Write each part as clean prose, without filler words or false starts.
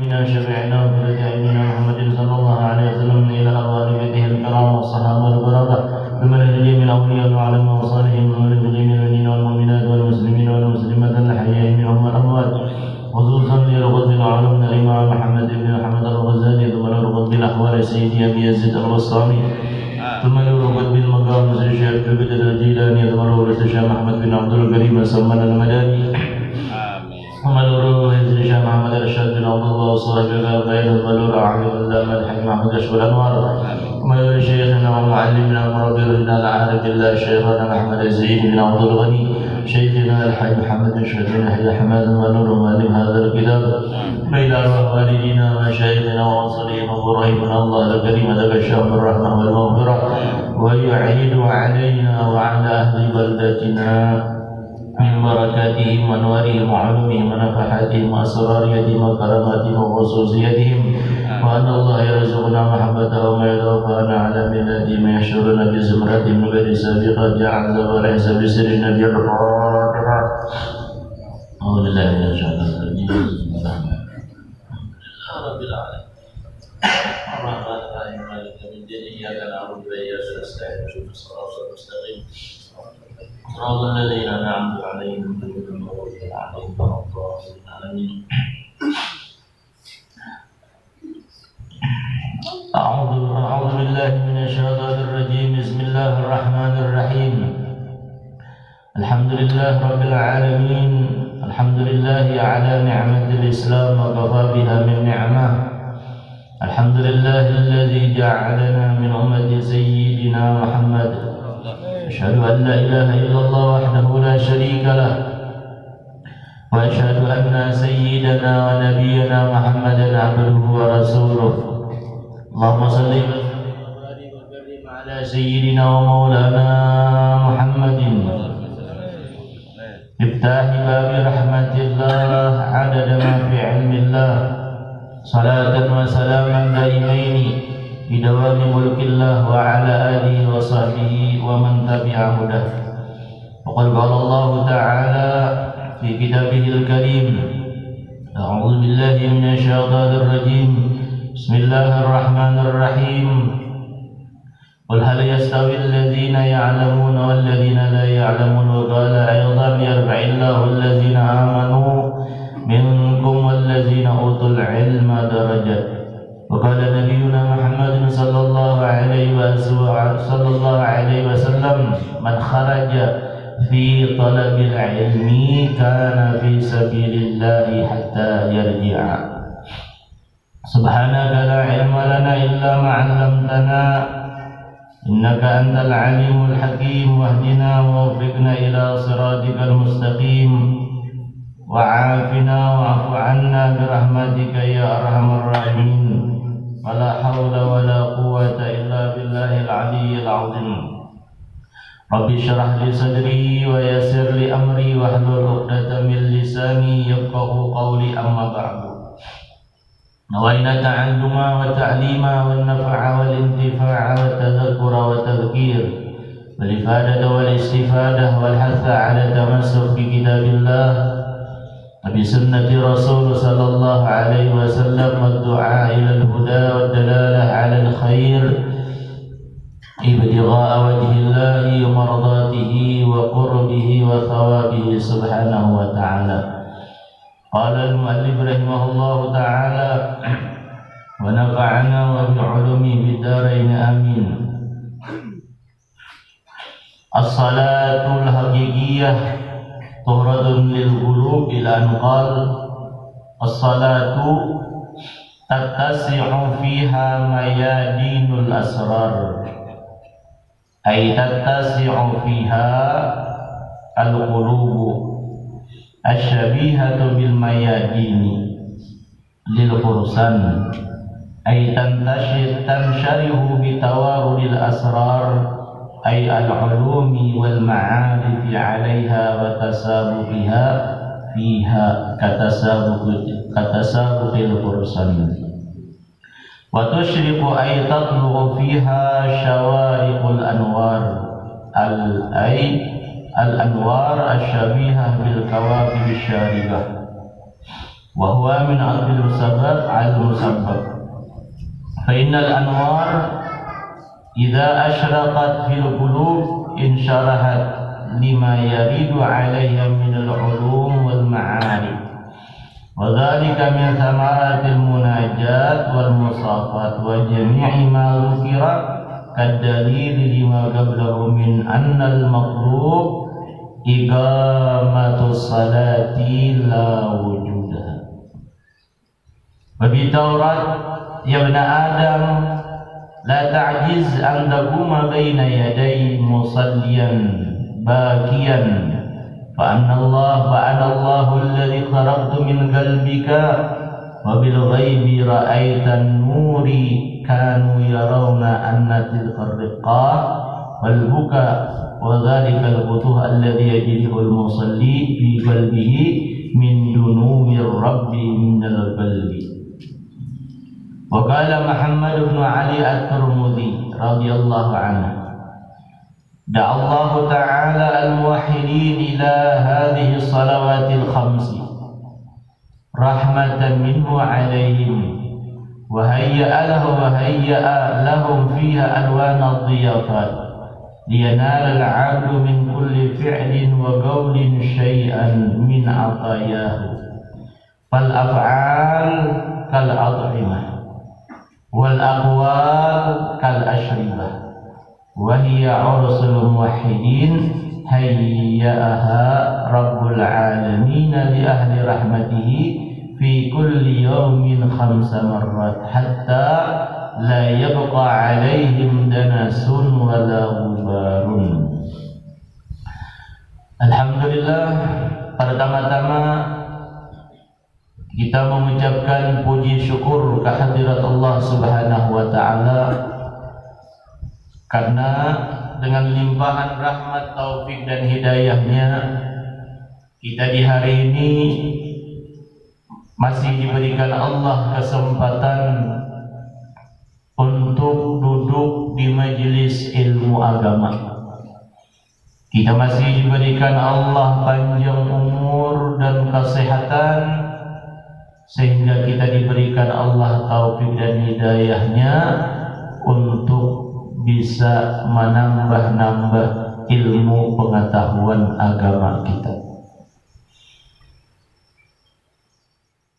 من شفيعنا وفرج عيننا محمد صلى الله عليه وسلم إلى أرواح بيته الكرام والصحابة البررة ثم لجميع الأولياء والعلماء والصالحين ثم لجميع المؤمنين والمؤمنات والمسلمين والمسلمات الأحياء منهم والأموات خصوصا للقطب العالم الإمام محمد بن أحمد الغزالي ثم للقطب الأحوال سيدي أبي يزيد البسطامي ثم للقطب المقام الشيخ عبد الجيلاني ثم للشيخ محمد بن عبد الكريم سلمان المدني ثم للشيخ محمد الرشاد بن عبد الله صاحب الغيب ثم للعالم العلامة الحاج محمد أشرف الأنوار ثم لشيخنا ومعلمنا مربينا العارف بالله شيخنا محمد الزين بن عبد الغني شيخنا الحاج محمد الشهيد بن يحيى حماد ونور مؤلف هذا الكتاب بين والدينا ومشايخنا ومصلينا ورحمنا الله الكريم لك الشام الرحمة والمغفرة ويعيد علينا وعلى أهل بلدتنا من بركاتهم وانوارهم وعلومهم ونفحاتهم واسراريتهم وكراماتهم وخصوصيتهم وان الله يرزقنا محبته وما يتوفانا على ملتهم يحشرنا بزمرة من غير سابقة جعل وليس بسر النبي الفاتحة. أعوذ بالله من الشيطان الرجيم. بسم الله رب العالمين الرحمن الرحيم مالك يوم الدين إياك نعبد وإياك نستعين اهدنا الصراط المستقيم صراط الذين أنعمت عليهم غير المغضوب عليهم ولا الضالين. أعوذ بالله من الشيطان الرجيم. بسم الله الرحمن الرحيم. الحمد لله رب العالمين. الحمد لله على نعمة الإسلام وكفى بها من نعمة. الحمد لله الذي جعلنا من أمة سيدنا محمد. أشهد أن لا إله إلا الله وحده لا شريك له وأشهد أن سيدنا ونبينا محمدا عبده ورسوله. اللهم صل وسلم على سيدنا ومولانا محمد مفتاح باب رحمة الله عدد ما في علم الله صلاة وسلاما دائمين بدوام ملك الله وعلى آله وصحبه ومن تبع هداه. وقد قال الله تعالى في كتابه الكريم أعوذ بالله من الشيطان الرجيم. بسم الله الرحمن الرحيم. قل هل يستوي الذين يعلمون والذين لا يعلمون. وقال أيضا يرفع الله الذين آمنوا منكم والذين أوتوا العلم درجات. وقال نبينا محمد صلى الله عليه وسلم من خرج في طلب العلم كان في سبيل الله حتى يرجع. سبحانك لا علم لنا إلا ما علمتنا إنك أنت العليم الحكيم. واهدنا ووفقنا إلى صراطك المستقيم وعافنا واعف عنا برحمتك يا أرحم الراحمين. ولا حول ولا قوة إلا بالله العلي العظيم. رب اشرح لي صدري ويسر لي أمري واحلل عقدة من لساني يفقهوا قولي. أما بعد نوينا التعلم والتعليم والنفع والانتفاع والتذكر والتذكير والإفادة والاستفادة والحث على التمسك بكتاب الله وبسنة رسول صلى الله عليه وسلم والدعاء إلى الهدى والدلالة على الخير ابتغاء وجه الله ومرضاته وقربه وثوابه سبحانه وتعالى. قال المؤلف رحمه الله تعالى ونفعنا وبعلومه في الدارين آمين. الصلاة الحقيقية طهرة للقلوب إلى أن قال الصلاة تتسع فيها ميادين الأسرار أي تتسع فيها القلوب الشبيهة بالميادين للفرسان أي تنشره بتوارد الأسرار أي العلوم والمعارف عليها وتسابقها فيها كتسابق الفرسان. وتشرق أي تطلع فيها شوارق الأنوار أي الأنوار الشبيهة بالكواكب الشارقة. wa huwa min aqdil musabab al musabbab. Fa innal anwar idza ashraqat fil qulub insyarahat lima yaridu 'alayha min al ulum wal ma'arif. Wa dzalika min thamaratil munajat wal musafat wa jami'i ma dzukira kadalil lima qablahu min anna al maqlub iqamatus salati la wujudaha. Wa bi Taurat ya bani Adam la ta'jiz an taquma baina yaday musalliyan bakiyan fa anna Allahu alladhi kharaqtu min qalbika wa bil ghaibi ra'aita an-nuri kanu yarawna anna tilka ar-riqa wal buka wa dhalika al-butuh alladhi yajiduhu al-musalli fi qalbihi min dunumi ar-rabbi min al-qalbi. Wa qala Muhammad bin Ali at-Tirmidzi radhiyallahu anhu da'allahu ta'ala al-muwahhidin ila hadhihi as-salawatil khamsi rahmatan minhu 'alayhim wa hayya'a lahum fiha alwan ad-diyafat liyanala al-'abdu min kulli fi'lin wa qawlin shay'an min 'atayahu fal af'al kal ad'imah wal aqwal kal ashribah wa hiya ursul muwahhidin hayya'aha rabbul alamin li ahli rahmatihi fi kulli yawmin 5 marrat hatta la yabqa alaihim danasun wala ghubarun. Alhamdulillah, pertama-tama kita mengucapkan puji syukur kehadirat Allah Subhanahu wa taala karena dengan limpahan rahmat, taufik dan hidayahnya kita di hari ini masih diberikan Allah kesempatan untuk duduk di majelis ilmu agama. Kita masih diberikan Allah panjang umur dan kesehatan sehingga kita diberikan Allah taufik dan hidayahnya untuk bisa menambah-nambah ilmu pengetahuan agama kita.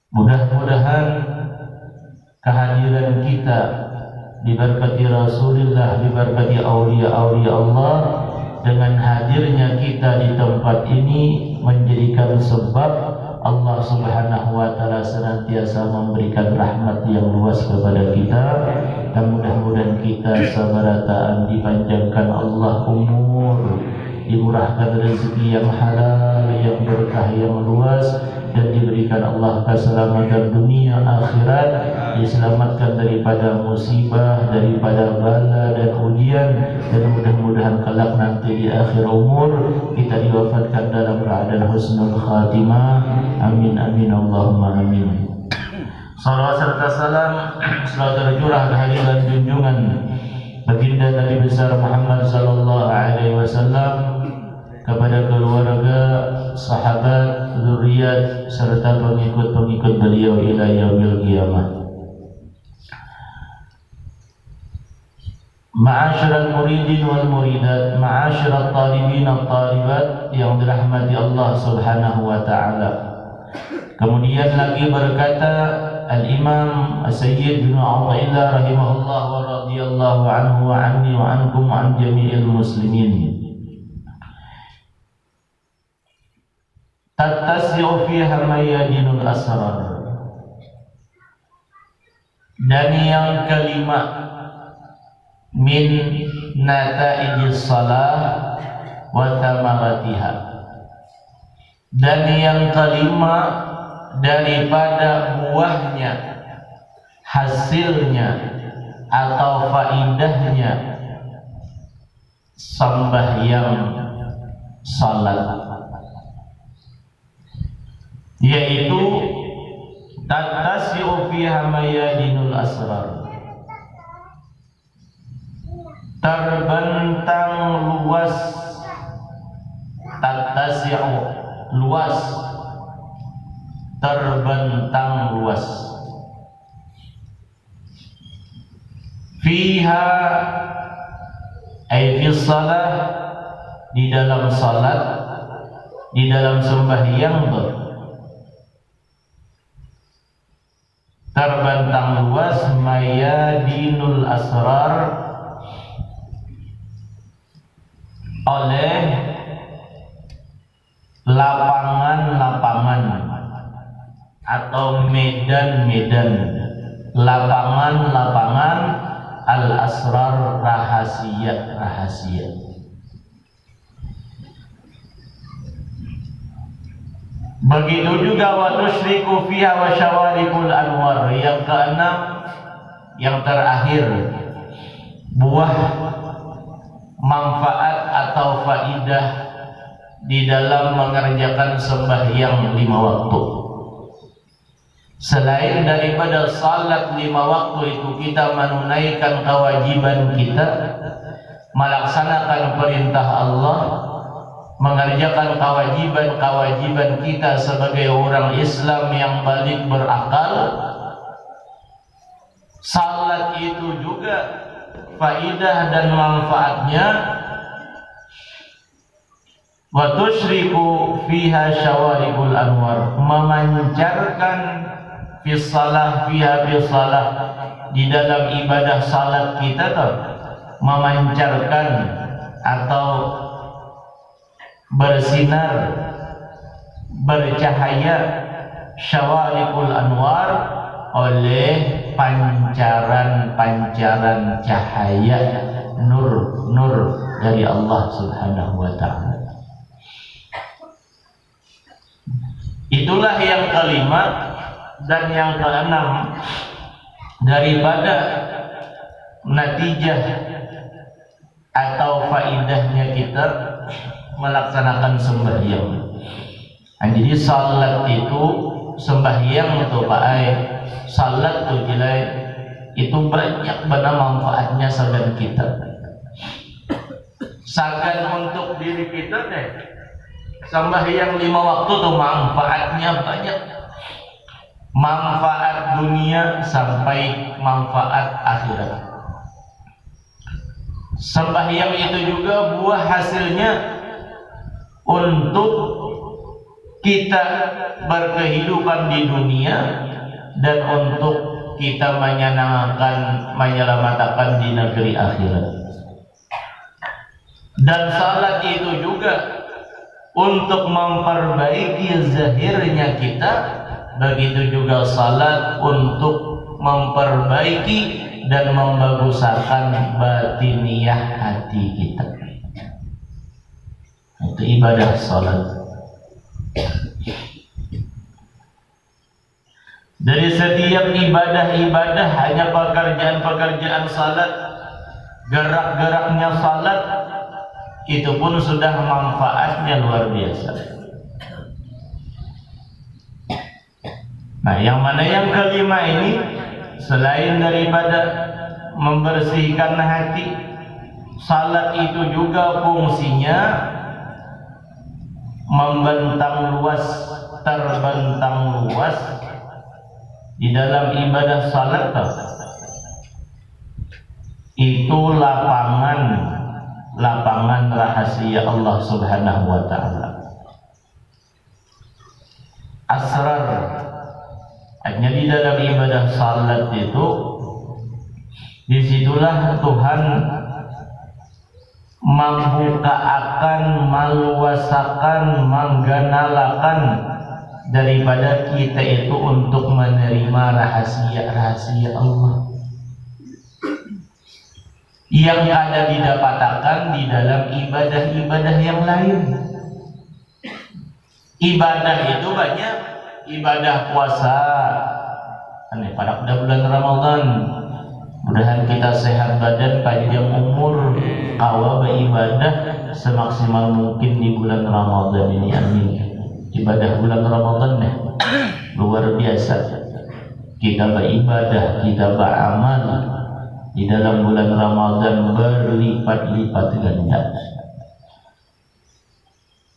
Mudah-mudahan kehadiran kita diberkati Rasulullah, diberkati aulia-aulia Allah, dengan hadirnya kita di tempat ini menjadikan sebab Allah Subhanahu wa taala senantiasa memberikan rahmat yang luas kepada kita, dan mudah-mudahan kita sabarataan dipanjangkan Allah umur, dimurahkan rezeki yang halal, yang berkah, yang luas, dan diberikan Allah keselamatan dunia akhirat, diselamatkan daripada musibah, daripada bala dan ujian, dan mudah-mudahan kelak nanti di akhir umur kita diwafatkan dalam keadaan husnul khatimah. Amin amin Allahumma amin. Salawat serta salam selalu tercurah kehadiran junjungan baginda Nabi besar Muhammad sallallahu alaihi wasallam kepada keluarga, sahabat, zuriat serta pengikut-pengikut beliau ila yaumil qiyamah. Ma'asyiral muridin wal muridat, ma'asyiral talibin wal talibat yang dirahmati Allah Subhanahu wa taala. Kemudian lagi berkata Al-Imam As-Sayyid bin Athaillah rahimahullah wa radhiyallahu anhu wa anni wa ankum wa an jami'il muslimin. Tattasi'u fiha mayadinul asrar. Dan yang kelima, min nata'ijis salah wa thamaratiha. Dan yang kelima, daripada buahnya, hasilnya atau faidahnya sembahyang salat, yaitu tattasi'u fiha mayadinul asrar, terbentang luas, tattasi'u luas, terbentang luas. Fiha ay fi shalah, di dalam salat, di dalam sembahyang terbentang luas mayadinul asrar, oleh lapangan-lapangan atau medan-medan, lapangan-lapangan al-asrar, rahasia-rahasia. Begitu juga wa tusyriku fiha wa syawaribul anwar. Yang keenam, yang terakhir, buah manfaat atau faidah di dalam mengerjakan sembahyang 5 waktu. Selain daripada salat 5 waktu itu kita menunaikan kewajiban kita, melaksanakan perintah Allah, mengerjakan kewajiban-kewajiban kita sebagai orang Islam yang balik berakal. Salat itu juga faidah dan manfaatnya wa tusyriku fiha syawaribul anwar, memancarkan fi shalah, fiha fi shalah, di dalam ibadah salat kita memancarkan atau bersinar, bercahaya, syawaribul anwar, oleh pancaran-pancaran cahaya, nur dari Allah Subhanahu wa ta'ala. Itulah yang kelima dan yang keenam daripada natijah atau faidahnya kita melaksanakan sembahyang. Jadi salat itu, sembahyang itu salat itu itu banyak benar manfaatnya sagan kita. Sagan untuk diri kita sembahyang 5 waktu tuh manfaatnya banyak. Manfaat dunia sampai manfaat akhirat. Sembahyang itu juga buah hasilnya untuk kita berkehidupan di dunia dan untuk kita menyelamatkan di negeri akhirat. Dan salat itu juga untuk memperbaiki zahirnya kita, begitu juga salat untuk memperbaiki dan membaguskan batiniah hati kita. Itu ibadah salat. Dari setiap ibadah-ibadah hanya pekerjaan-pekerjaan salat, gerak-geraknya salat, itu pun sudah manfaatnya luar biasa. Nah, yang mana yang kelima ini, selain daripada membersihkan hati, salat itu juga fungsinya membentang luas, terbentang luas di dalam ibadah salat itu lapangan rahasia Allah Subhanahu wa ta'ala. Asrar, hanya di dalam ibadah salat itu, disitulah Tuhan membukakan, meluasakan, mengganalakan daripada kita itu untuk menerima rahasia-rahasia Allah yang ada didapatkan di dalam ibadah-ibadah yang lain. Ibadah itu banyak, ibadah puasa pada bulan Ramadan, mudahan kita sehat badan, panjang umur, awal beribadah semaksimal mungkin di bulan Ramadan ini, amin. Ibadah bulan Ramadan luar biasa. Kita beribadah, kita beramal di dalam bulan Ramadan berlipat-lipat ganda.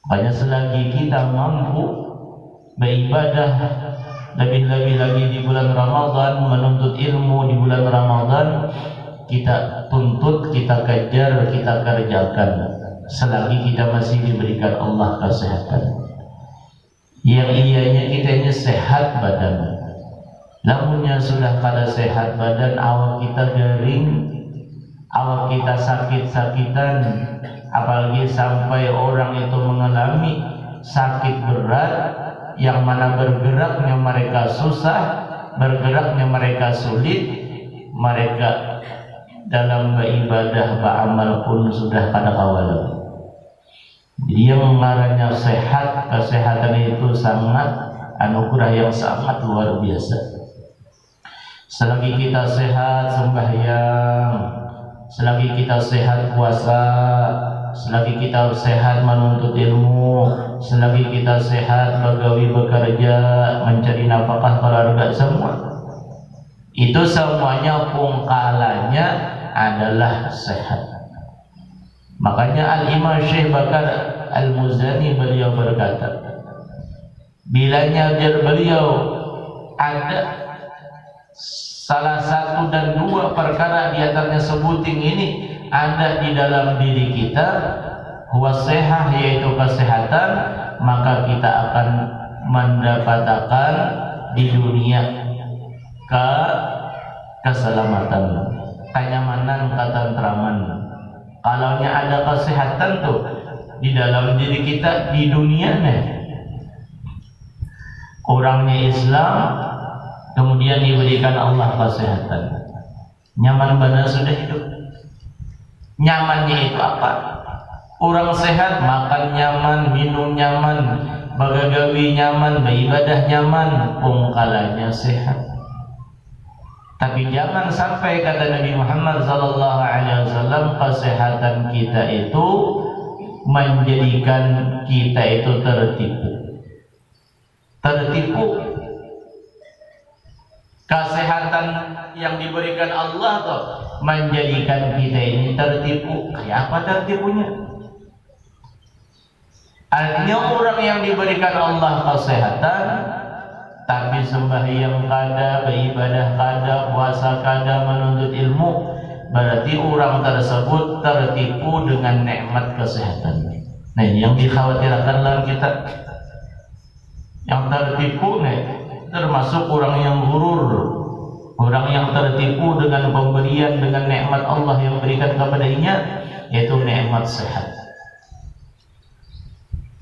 Makanya selagi kita mampu beribadah lebih-lebih lagi di bulan Ramadan, menuntut ilmu di bulan Ramadan, kita tuntut, kita kejar, kita kerjakan selagi kita masih diberikan Allah kesehatan. Yang ianya kita ini sehat badan, namunnya sudah pada sehat badan, awak kita garing, awak kita sakit-sakitan, apalagi sampai orang itu mengalami sakit berat, yang mana bergeraknya mereka susah, bergeraknya mereka sulit, mereka dalam beribadah, beramal pun sudah pada kawalan. Dia mengarahnya sehat, kesehatan itu sangat anugerah yang sangat luar biasa. Selagi kita sehat sembahyang, selagi kita sehat puasa, selagi kita sehat menuntut ilmu, selagi kita sehat begawi bekerja, mencari nafkah keluarga, semua itu semuanya pungkalannya adalah sehat. Makanya Al-Imam Syekh Bakar Al-Muzani beliau berkata, bilanya beliau ada salah satu dan dua perkara di antaranya sebuting ini ada di dalam diri kita, huwa sehah, yaitu kesehatan, maka kita akan mendapatkan di dunia keselamatan, kenyamanan, ketentraman. Kalaunya ada kesehatan tuh di dalam diri kita, di dunia orangnya Islam, kemudian diberikan Allah kesehatan, nyaman benar sudah hidup. Nyamannya itu apa? Orang sehat, makan nyaman, minum nyaman, bagagawi nyaman, beribadah nyaman, pungkalanya sehat. Tapi jangan sampai, kata Nabi Muhammad SAW, kesehatan kita itu menjadikan kita itu tertipu. Kesehatan yang diberikan Allah tuh menjadikan kita ini tertipu. Kayak apa tertipunya? Artinya orang yang diberikan Allah kesehatan, tapi sembahyang kada, beribadah kada, puasa kada, menuntut ilmu, berarti orang tersebut tertipu dengan nikmat kesehatan. Nah, ini yang dikhawatirkan dalam kita. Yang tertipu termasuk orang yang gurur, orang yang tertipu dengan pemberian, dengan nikmat Allah yang berikan kepadanya, yaitu nikmat sehat.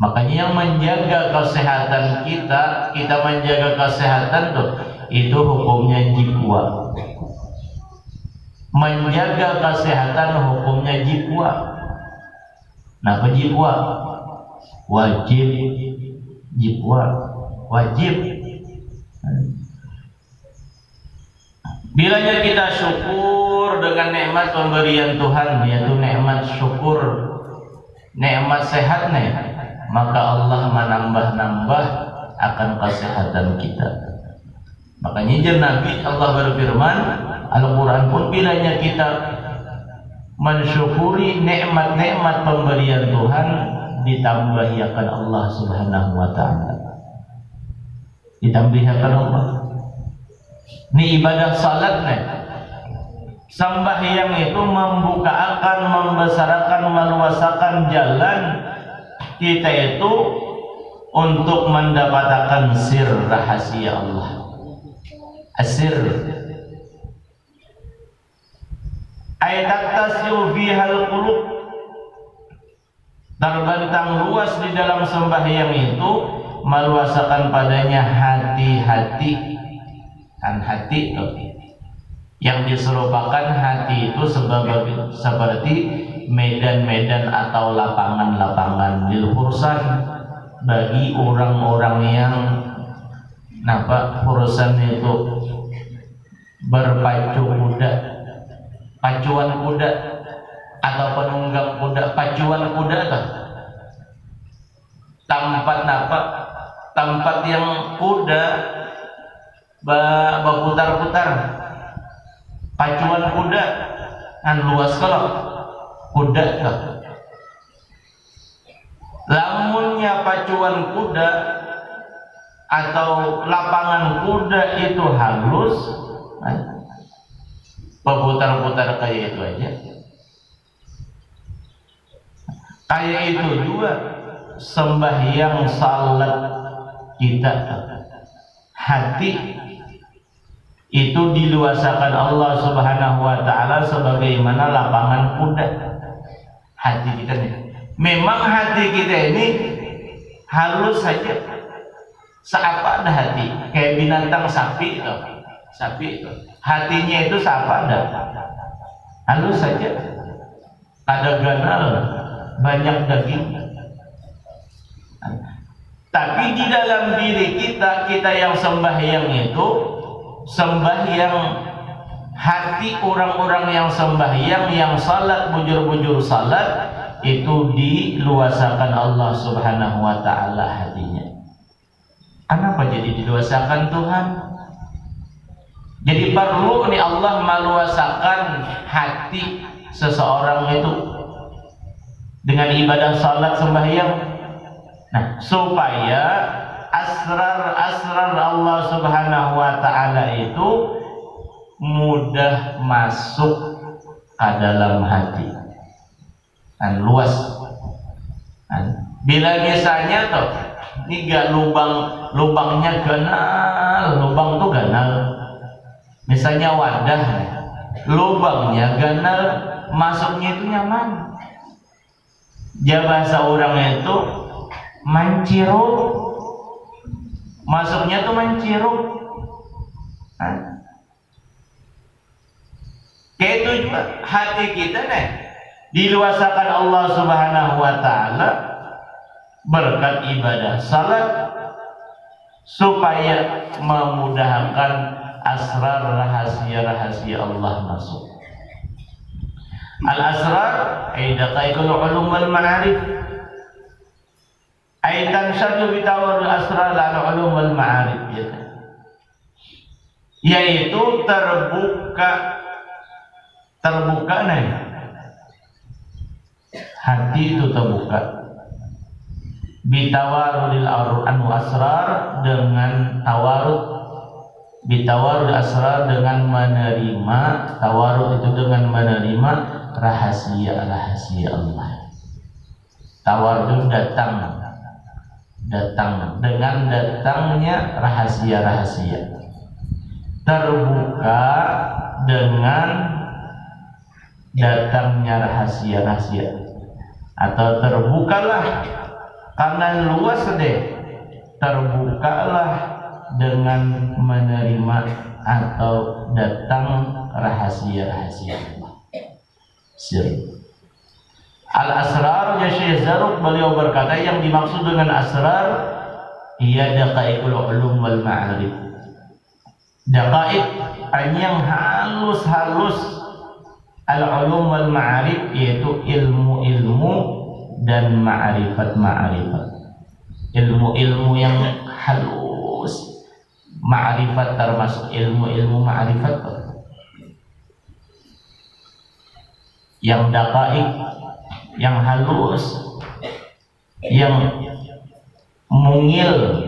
Makanya yang menjaga kesehatan kita menjaga kesehatan tuh, itu hukumnya jiwa. Menjaga kesehatan hukumnya jiwa. Nah, jiwa wajib, jiwa wajib. Bilanya kita syukur dengan nikmat pemberian Tuhan, yaitu nikmat syukur, nikmat sehat maka Allah menambah-nambah akan kesehatan kita. Makanya Nabi Allah berfirman, Al-Quran pun bilanya kita mensyukuri nikmat-nikmat pemberian Tuhan, ditambahi akan Allah Subhanahu wa ta'ala. Ditambahi akan Allah. Ini ibadah salat sembahyang itu membukakan, membesarkan, meluasakan jalan kita itu untuk mendapatkan sir rahasia Allah. Asir ayat tasyu fihal qulub, terbentang luas di dalam sembahyang itu, meluasakan padanya hati-hati. Kan hati itu yang diserupakan hati itu seperti medan-medan atau lapangan-lapangan lil fursan, bagi orang-orang yang fursan itu berpacu kuda, pacuan kuda atau penunggang kuda, pacuan kuda tuh. Tempat yang kuda berputar-putar, pacuan kuda kan luas kalau kuda tuh. Lamunnya pacuan kuda atau lapangan kuda itu halus, berputar-putar kayak itu aja. Kayak itu juga sembahyang salat kita, hati itu diluasakan Allah Subhanahu wa taala sebagaimana lapangan kuda. Hati kita nih, memang hati kita ini halus saja, seapa ada hati, kayak binatang sapi itu. Sapi itu hatinya itu seapa ada, halus saja, ada ganal, banyak daging. Tapi di dalam diri kita, kita yang sembahyang itu sembahyang hati orang-orang yang sembahyang, yang salat, bujur-bujur salat, itu diluasakan Allah Subhanahu wa taala hatinya. Kenapa jadi diluasakan Tuhan? Jadi perlu nih Allah meluasakan hati seseorang itu dengan ibadah salat sembahyang. Nah, supaya asrar Allah Subhanahu wa taala itu mudah masuk ke dalam hati. Dan luas. Bila misalnya toh, ini gak lubangnya ganal, lubang tuh ganal. Misalnya wadah, lubangnya ganal, masuknya itu nyaman. Ya bahasa orang itu mancirup, masuknya tuh mancirup. Kayak itu juga hati kita nih diluasakan Allah Subhanahu wa taala berkat ibadah salat supaya memudahkan asrar rahasia-rahasia Allah masuk. Al-asrar ay daqaiqul ulum wal ma'arif. Aitan syadu bitawar asrar al-ulum wal ma'arif, yaitu terbuka nih hati itu terbuka bitawarul anu asrar dengan tawarud, bitawarul asrar dengan menerima, tawarud itu dengan menerima rahasia-rahasia Allah. Tawarud datang dengan datangnya rahasia-rahasia, terbuka dengan datangnya rahasia-rahasia, atau terbukalah karena luas deh, terbukalah dengan menerima atau datang rahasia-rahasia Allah. Al-asrar ya Syekh Zarruq beliau berkata yang dimaksud dengan asrar ia daqaiqul ulum wal ma'arif. Daqaiq yang halus-halus, al-ulum wal ma'arif yaitu ilmu-ilmu dan ma'rifat-ma'rifat. Ilmu-ilmu yang halus, ma'rifat termasuk ilmu-ilmu ma'rifat. Yang daqaiq, yang halus, yang mungil,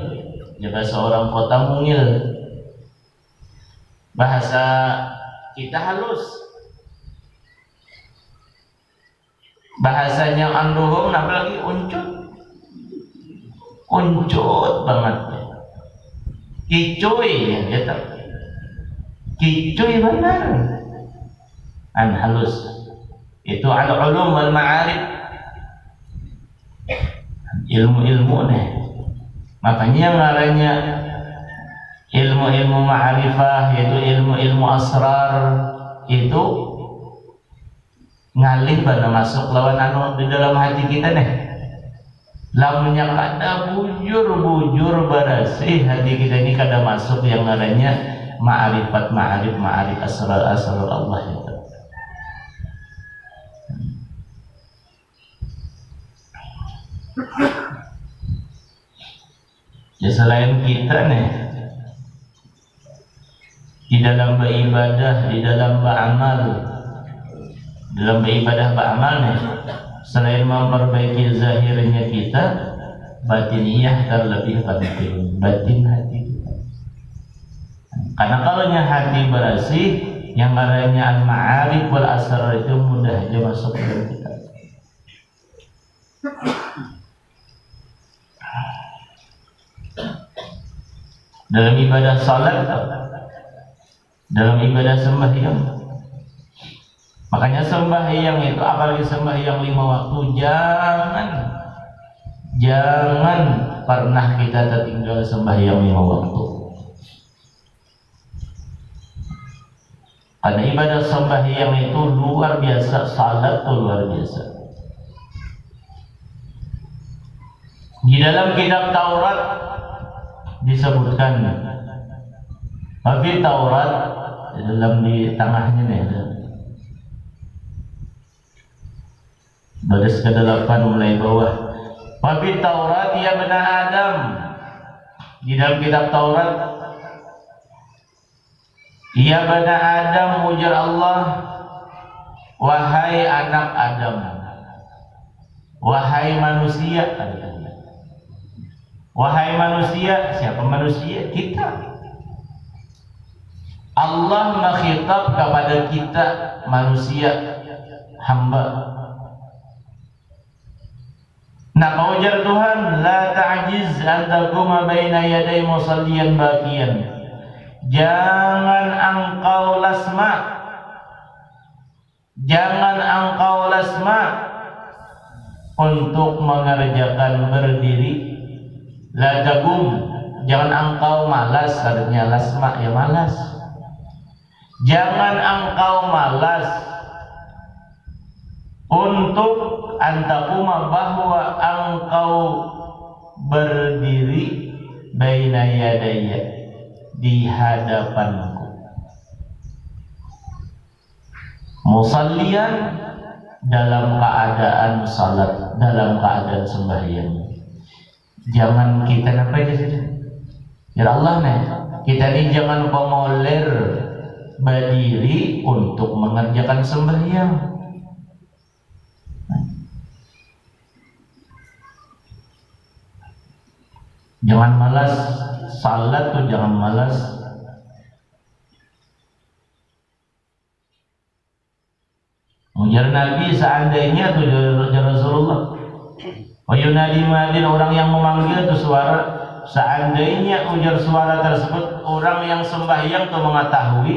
ya bahasa orang kota mungil, bahasa kita halus, bahasanya anduhum apalagi uncut banget, kicuy ya gitu, kicuy benar, halus. Itu al-ulum wal ma'arif, ilmu-ilmu nih. Makanya yang ngarannya ilmu-ilmu ma'rifah yaitu ilmu-ilmu asrar itu ngalih pada masuk lawan anu di dalam hati kita nih. Lamunnya kada bujur barasih hati kita ini kada masuk yang ngarannya ma'rifat asrar Allah itu. Ya selain kita nih di dalam beribadah, di dalam beramal, nih selain memperbaiki zahirnya kita, batiniyah terlebih penting, batin hati. Karena kalau hati bersih, yang namanya al-ma'arif wal asrar itu mudah aja masuk ke dalam kita. Dalam ibadah salat, dalam ibadah sembahyang, makanya sembahyang itu, apalagi sembahyang 5 waktu, jangan pernah kita tertinggal sembahyang 5 waktu. Karena ibadah sembahyang itu luar biasa, salat itu luar biasa. Di dalam kitab Taurat disebutkan, tapi Taurat di dalam di tengahnya nih ada baris ke-8 mulai bawah. Tapi Taurat ya benar Adam, di dalam kitab Taurat, ya benar Adam, ujar Allah, wahai anak Adam, wahai manusia. Wahai manusia, siapa manusia? Kita. Allah mengkhitab kepada kita manusia, hamba. Nah, ujar Tuhan, la ta'jiz an taquma baina yaday musalliyan baqiyan. Jangan engkau lasma untuk mengerjakan berdiri. La taqum, jangan engkau malas, artinya lasma ya malas. Jangan engkau malas untuk antaquma, bahwa engkau berdiri baina yadayya, di hadapanku. Musallian, dalam keadaan salat, dalam keadaan sembahyang. Jangan kita nampai di sini. Ya Allah nih, kita ini jangan komoler berdiri untuk mengerjakan sembahyang. Jangan malas salat tuh, jangan malas. Ujar Nabi, seandainya tuh Rasulullah, wayunadi madin, orang yang memanggil itu suara, seandainya ujar suara tersebut orang yang sembahyang tuh mengetahui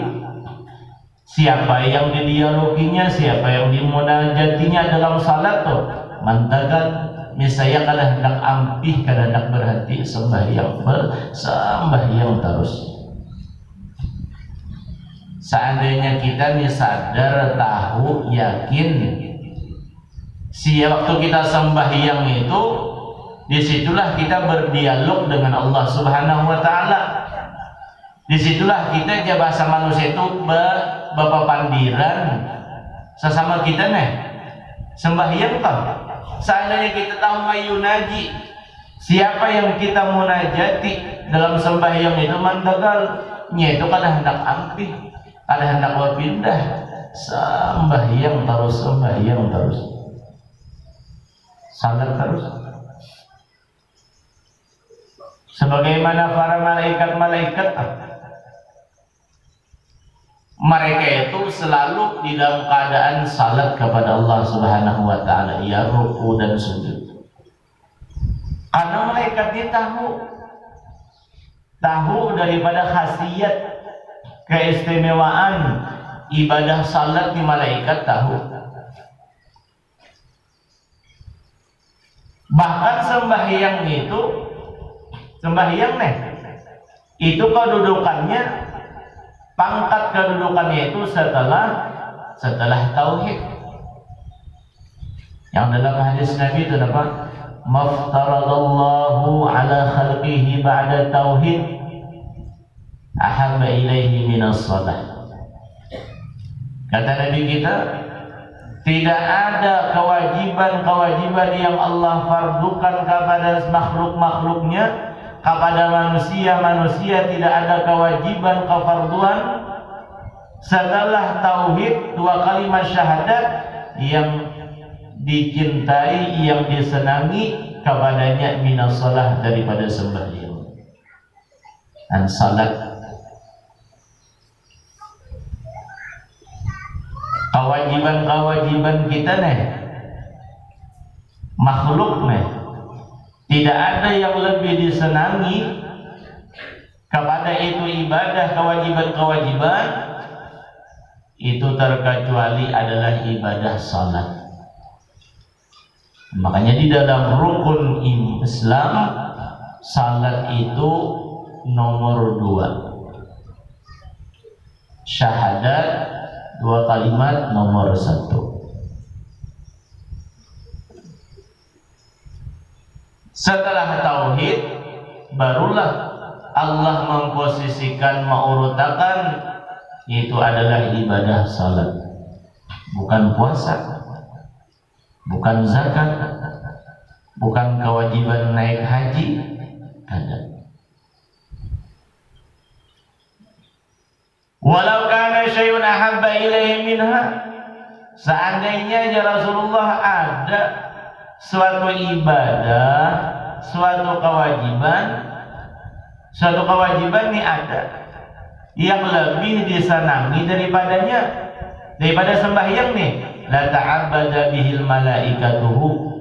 siapa yang didialoginya, siapa yang dimunajatinya dalam salat tuh, mantakan misalnya kada hendak ampih, kada hendak berhenti sembahyang terus. Seandainya kita nih sadar, tahu, yakin, waktu kita sembahyang itu, disitulah kita berdialog dengan Allah Subhanahu Wa Taala. Disitulah kita aja bahasa manusia itu berpapandiran sesama kita nih sembahyang kan. Seandainya kita tahu mayunaji, siapa yang kita munajati dalam sembahyang itu, mandagalnya itu kada hendak ampih, kada hendak berpindah, sembahyang terus, salat terus. Sebagaimana para malaikat-malaikat, mereka itu selalu di dalam keadaan salat kepada Allah Subhanahu Wa Taala, ya ruku dan sujud. Karena malaikat ini tahu daripada khasiat, keistimewaan ibadah salat di malaikat tahu. Bahkan sembahyang itu kedudukannya, pangkat kedudukannya itu setelah tauhid. Yang dalam hadis Nabi itu apa? Maftaradallahu ala khalqihi ba'da tauhid ahabba ilaihi minas salah. Kata Nabi kita, tidak ada kewajiban yang Allah fardukan kepada makhluk-makhluknya, kepada manusia tidak ada kewajiban kefarduan setelah tauhid, 2 kalimat syahadat yang dicintai, yang disenangi kepadanya minas shalah, daripada sembahyang. Dan salat kewajiban kita nih, makhluk nih, tidak ada yang lebih disenangi kepada itu ibadah, kewajiban itu terkecuali adalah ibadah salat. Makanya di dalam rukun Islam, salat itu nomor 2. Syahadat 2 kalimat nomor 1. Setelah tauhid, barulah Allah memposisikan, mengurutakan itu adalah ibadah salat, bukan puasa, bukan zakat, bukan kewajiban naik haji, ada. Walau kana syai'un ahabba ilaihi minha, seandainya ya Rasulullah ada suatu ibadah, suatu kewajiban ini ada yang lebih disenangi daripada sembahyang nih, la ta'abbada bihil malaikatuhu,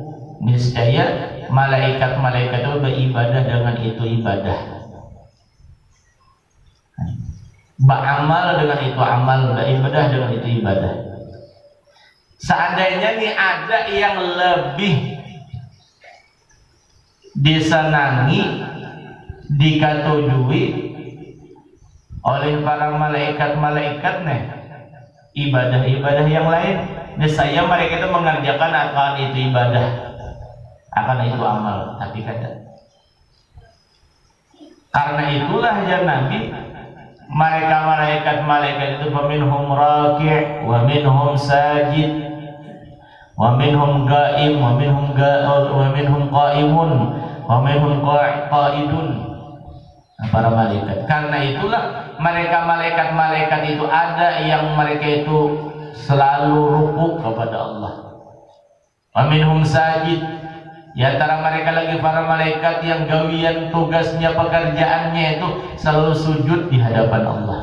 niscaya malaikat itu beribadah dengan itu ibadah, beramal dengan itu amal, beribadah dengan itu ibadah. Seandainya nih ada yang lebih disenangi, dikatujui oleh para malaikat nih ibadah-ibadah yang lain, niscaya mereka itu mengerjakan akan itu ibadah, akan itu amal. Tapi karena itulah ya Nabi, malaikat itu minhum raki' wa minhum sajid wa minhum qa'im wa minhum qa'imun wa minhum qa'idun. Para malaikat, karena itulah malaikat itu ada yang mereka itu selalu rukuk kepada Allah. Wa minhum sajid, di antara mereka lagi para malaikat yang gawian tugasnya, pekerjaannya itu selalu sujud di hadapan Allah.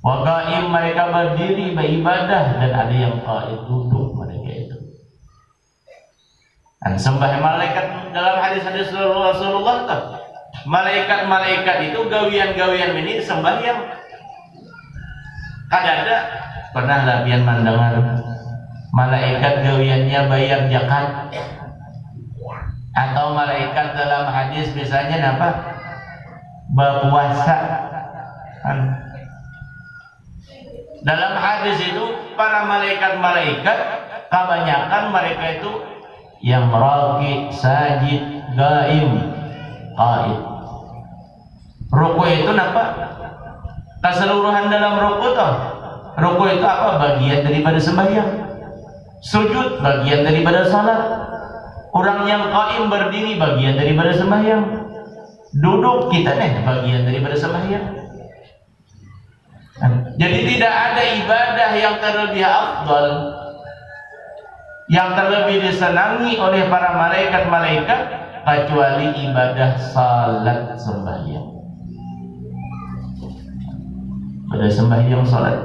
Wa qa'im, mereka berdiri beribadah, dan ada yang qa'id, duduk mereka itu. Dan sembah malaikat dalam hadis-hadis Rasulullah tuh, malaikat itu gawian ini sembahyang. Kadang-ada pernah labian mendengar malaikat gawiannya bayar zakat, atau malaikat dalam hadis misalnya apa, berpuasa. Dalam hadis itu para malaikat kebanyakan mereka itu yang raki, sajid, gaim, qaid. Ruku itu apa? Keseluruhan dalam ruku toh. Ruku itu apa? Bagian daripada sembahyang. Sujud bagian daripada salat. Orang yang qaim berdiri bagian daripada sembahyang. Duduk kita bagian daripada sembahyang. Jadi tidak ada ibadah yang terlebih afdal, yang terlebih disenangi oleh para malaikat kecuali ibadah salat, sembahyang. Pada sembahyang salat,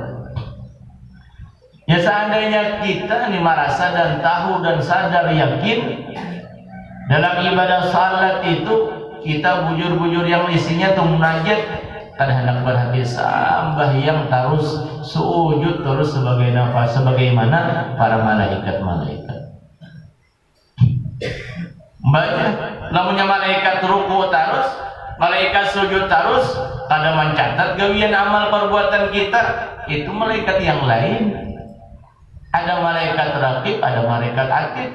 ya seandainya kita merasa dan tahu dan sadar yakin dalam ibadah salat itu kita bujur-bujur yang isinya tuh munajat, kadang hendak berhati sembahyang terus sujud terus sebagai nafas, sebagaimana para malaikat. Banyak namanya malaikat ruku terus, malaikat sujud terus, kadang mencatat gawian amal perbuatan kita. Itu malaikat yang lain. Ada malaikat raqib, ada malaikat atid.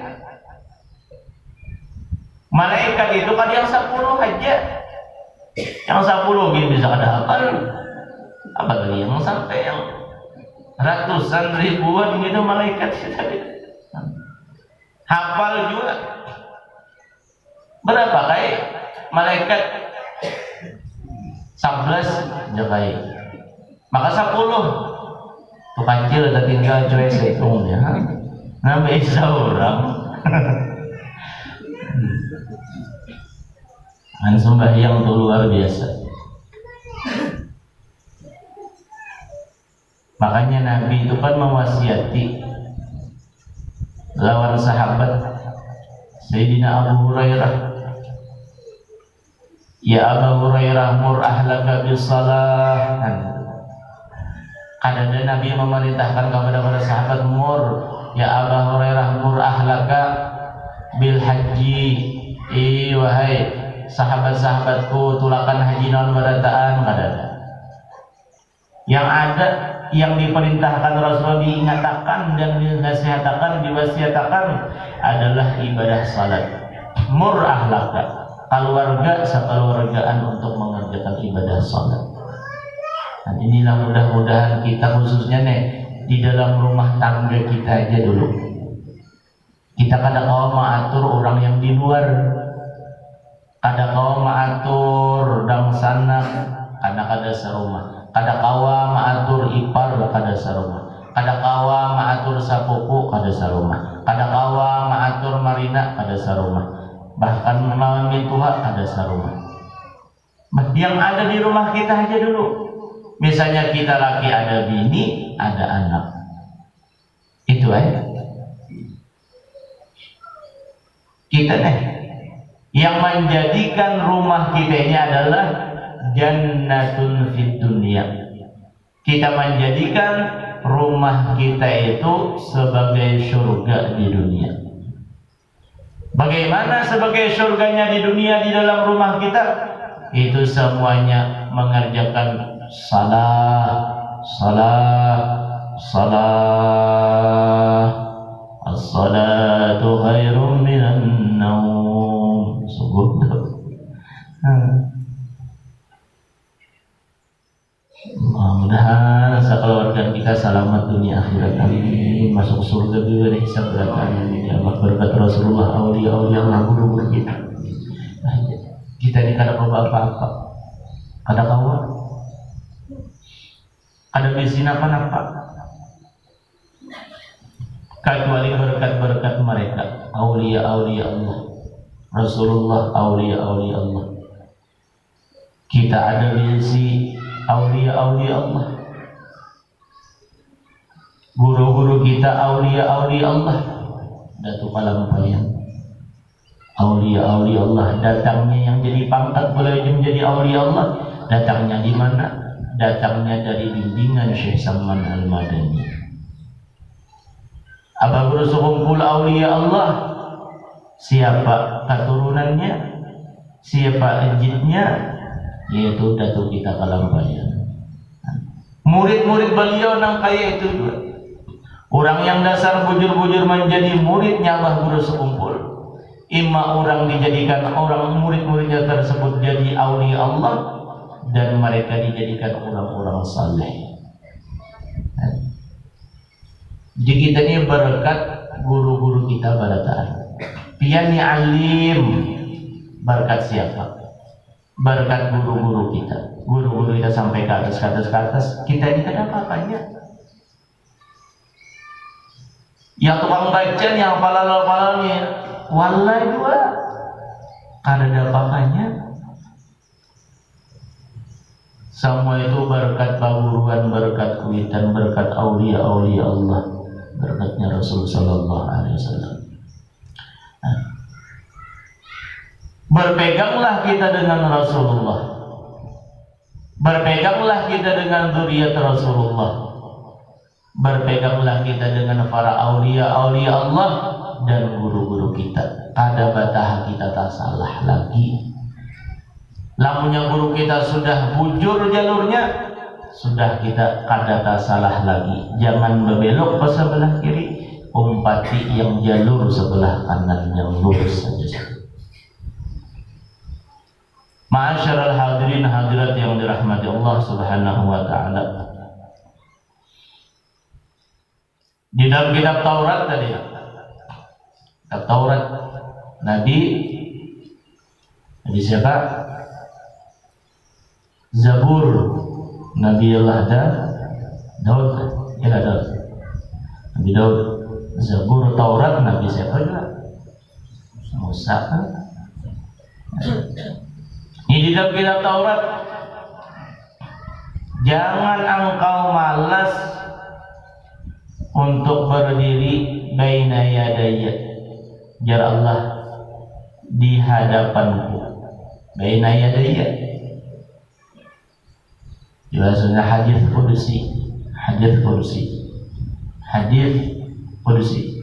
Malaikat itu kan yang 10 aja, yang 10 gini bisa ada apalagi yang sampai yang ratusan ribuan gitu malaikat hafal juga. Berapa kayak malaikat 11 jagai, maka 10 tuh kecil ada tinggal cuy setungnya nambah isa orang. Dan sembahyang itu luar biasa. Makanya Nabi itu kan mewasiati lawan sahabat Sayyidina Abu Hurairah, ya Abu Hurairah mur ahlaka bisalah. Kadang Nabi memerintahkan kepada para sahabat, mur ya Abu Hurairah mur ahlaka bil haji. Wahai sahabat-sahabatku, tulakan haji naon barataan kadang. Yang ada yang diperintahkan Rasulullah, diingatkan dan dinasihatkan, diwasiatkan adalah ibadah salat. Mur ahlaka, keluarga sekeluargaan untuk mengerjakan ibadah salat. Dan inilah mudah-mudahan kita khususnya di dalam rumah tangga kita aja dulu. Kita kadang kala mengatur orang yang di luar, kadang kala mengatur dang sana, kadang-kadang serumah. Kada kawa maatur ipar kada sarumah, kada kawa maatur sapupu kada sarumah, kada kawa maatur marina kada sarumah, bahkan melawan mintuha kada sarumah. Yang ada di rumah kita aja dulu. Misalnya kita laki ada bini, ada anak, itu aja. Kita yang menjadikan rumah kita ini adalah jannatun fid dunya. Kita menjadikan rumah kita itu sebagai surga di dunia. Bagaimana sebagai surganya di dunia di dalam rumah kita? Itu semuanya mengerjakan salah. As-salatu khairum minan naum. Mudah-mudahan sekeluarga kita selamat dunia akhirat, amin. Masuk surga bila dihisab beratnya. Ya Allah, berkat Rasulullah, aulia-aulia Allah, guru-guru kita. Kita ini kada apa-apa, kada kawan, kada bisin apa-apa, kecuali berkat-berkat mereka, aulia-aulia Allah, Rasulullah, aulia-aulia Allah. Kita ada bisi aulia-aulia Allah. Guru-guru kita aulia-aulia Allah. Datuk Palampayan, aulia-aulia Allah. Datangnya yang jadi pangkat boleh menjadi aulia Allah. Datangnya di mana? Datangnya dari bimbingan Syekh Salman Al-Madani. Apa guru sekumpul aulia Allah? Siapa keturunannya? Siapa ejitnya? Yaitu Datuk kita Kalampayan. Murid-murid beliau nang kaya itu juga. Orang yang dasar bujur-bujur menjadi muridnya Allah guru sekumpul. Ima orang dijadikan orang murid-muridnya tersebut jadi aulia Allah, dan mereka dijadikan orang-orang saleh. Jadi kita ini berkat guru-guru kita barataan. Pian alim, berkat siapa? Berkat guru-guru kita. Guru-guru kita sampai ke atas, kita ini kada apa-apanya. Yang tukang baca, yang palal-palalnya, wallahi dua, kada ada apa-apanya. Semua itu berkat paguruan, berkat kuitan, berkat aulia-aulia Allah, berkatnya Rasul sallallahu alaihi wasallam. Berpeganglah kita dengan Rasulullah, berpeganglah kita dengan zuriat Rasulullah, berpeganglah kita dengan para aulia-aulia Allah dan guru-guru kita. Kada batah kita tak salah lagi. Lamunnya guru kita sudah bujur jalurnya, sudah kita kada tak salah lagi. Jangan berbelok ke sebelah kiri, umpati yang jalur sebelah kanan yang lurus saja. Ma'asyiral hadirin hadirat yang dirahmati Allah Subhanahu wa taala. Di dalam kitab Taurat tadi, kitab Taurat Nabi siapa? Zabur Nabi Allah Daud, ya Daud. Nabi Daud. Zabur Taurat Nabi siapa juga? Musa kan? kitab-kitab Taurat, jangan engkau malas untuk berdiri baina yadayya, jar Allah, di hadapanku. Baina yadayya bahasanya hadis qudsi, hadis qudsi, hadis qudsi.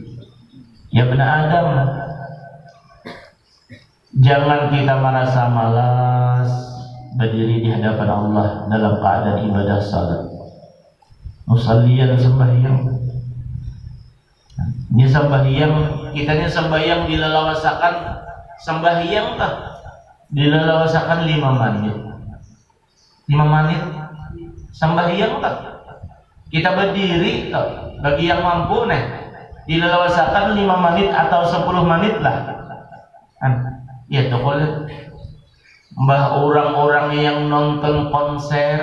Ya benar Adam, jangan kita merasa malas berdiri di hadapan Allah dalam keadaan ibadah salat. Musalliyan, sembahyang. Ini sembahyang, kitanya sembahyang dilalawasakan, sembahyang tak dilalawasakan 5 menit. 5 menit sembahyang tak. Kita berdiri tak, bagi yang mampu nih dilalawasakan 5 menit atau 10 menit lah. Ya tuh kalau mbah orang-orang yang nonton konser,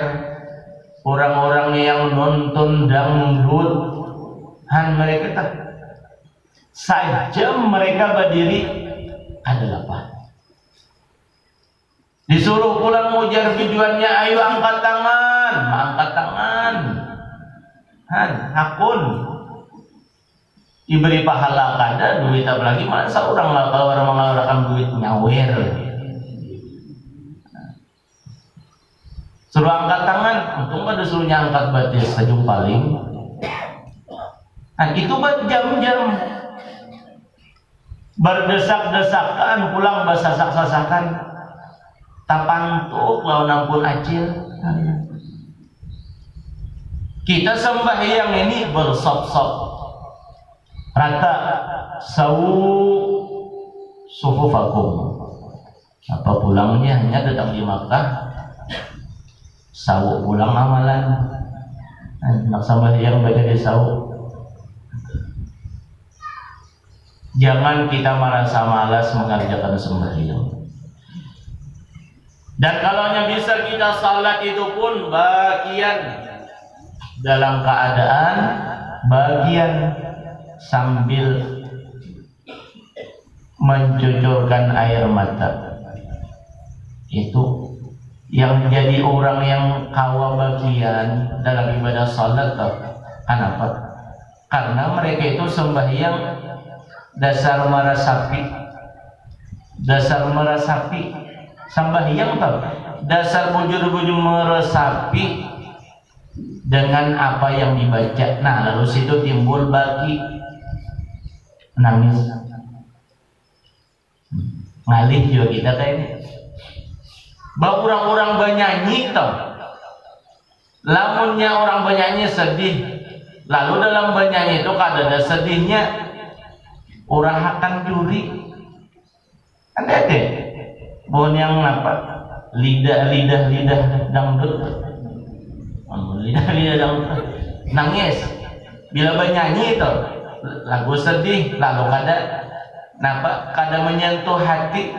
orang-orang yang nonton dangdut, mereka tak saja mereka berdiri ada apa? Disuruh pulang mujar tujuannya, ayo angkat tangan, angkat tangan, hakun. Diberi pahala kada, duit apalagi, masa orang kalau orang mengeluarkan duit nyawer. Suruh angkat tangan, untung pada suruhnya angkat batis sajung paling. Itu berjam-jam berdesak-desakan, pulang bersasak-sasakan, tapantuk lawan ampun acil. Kita sembahyang ini bersop-sop, rata sawu sufufakum. Apa pulangnya hanya datang di Makkah, sawu pulang amalan. Nak sembahyang baca di sawu. Jangan kita merasa malas mengerjakan sembahyang. Dan kalau hanya bisa kita salat itu pun bagian dalam keadaan bagian sambil mencucurkan air mata. Itu yang menjadi orang yang kawa bagian dalam ibadah salat. Kenapa? Karena mereka itu sembahyang dasar merasapi, sembahyang tau, dasar bujur-bujur meresapi dengan apa yang dibaca. Nah lalu situ timbul baki nangis, ngalih juga kita kayak ini. Bahwa orang-orang bernyanyi tau, lamunnya orang bernyanyi sedih, lalu dalam bernyanyi itu kada ada sedihnya, orang akan juri. Ada deh bon yang apa, lidah dangdut, lidah dangdut nangis bila bernyanyi itu lagu sedih, lalu kada menyentuh hati,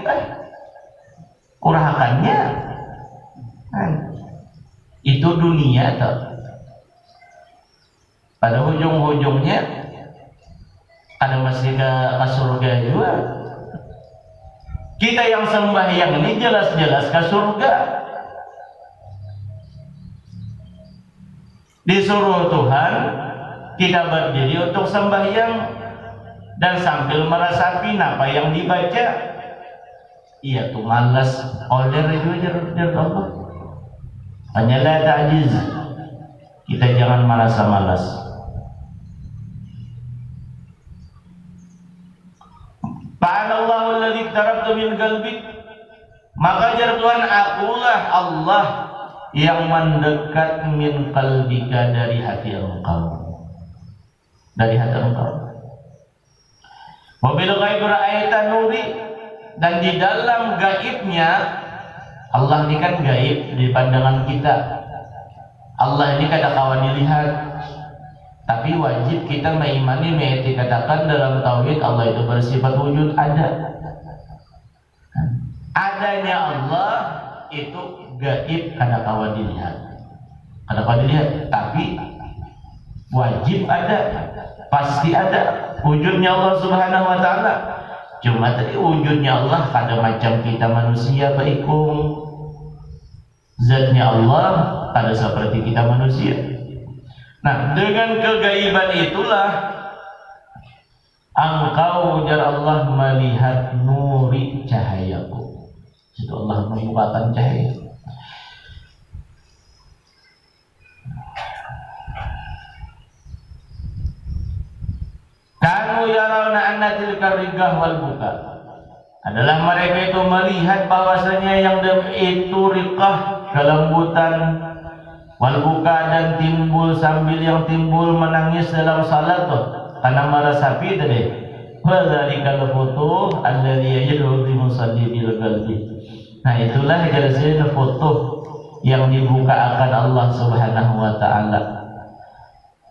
urahakannya itu dunia tuh. Pada ujung-ujungnya ada masih ke surga juga. Kita yang sembahyang ini jelas-jelas ke surga. Disuruh Tuhan kita berdiri untuk sembahyang dan sambil merasapi apa yang dibaca. Iya tuh malas oleh dari Allah. Hanyalah ta'jiz. Kita jangan merasa malas. Fa'alallahu alladzi tarabtu min qalbik, maka jar Tuhan, akulah Allah yang mendekat min qalbika, dari hati engkau, dari hati engkau. Wa bil ghaib ra'aita nuri, dan di dalam gaibnya, Allah ini kan gaib di pandangan kita. Allah ini kada kawan dilihat. Tapi wajib kita mengimani, mengiktikadakan dalam tauhid Allah itu bersifat wujud, ada. Adanya Allah itu gaib, kada kawan dilihat. Kada kawan dilihat, tapi wajib ada, pasti ada wujudnya Allah Subhanahu wa taala. Cuma tadi wujudnya Allah kada macam kita manusia baikum. zatnya Allah pada seperti kita manusia. Nah, dengan kegaiban itulah engkau jar Allah melihat nuri cahayaku. Itu Allah membukakan cahaya. Kanu yarawna anna tilka rigah wal buka. Adalah mereka itu melihat bahwasanya yang itu riqah, kelembutan, wal buka, dan timbul sambil yang timbul menangis dalam salat karena merasapi tadi. Fadzalika al-futuh alladhi yajru bi musalli bil qalbi. Nah, itulah jelasnya futuh yang dibuka akan Allah Subhanahu wa taala,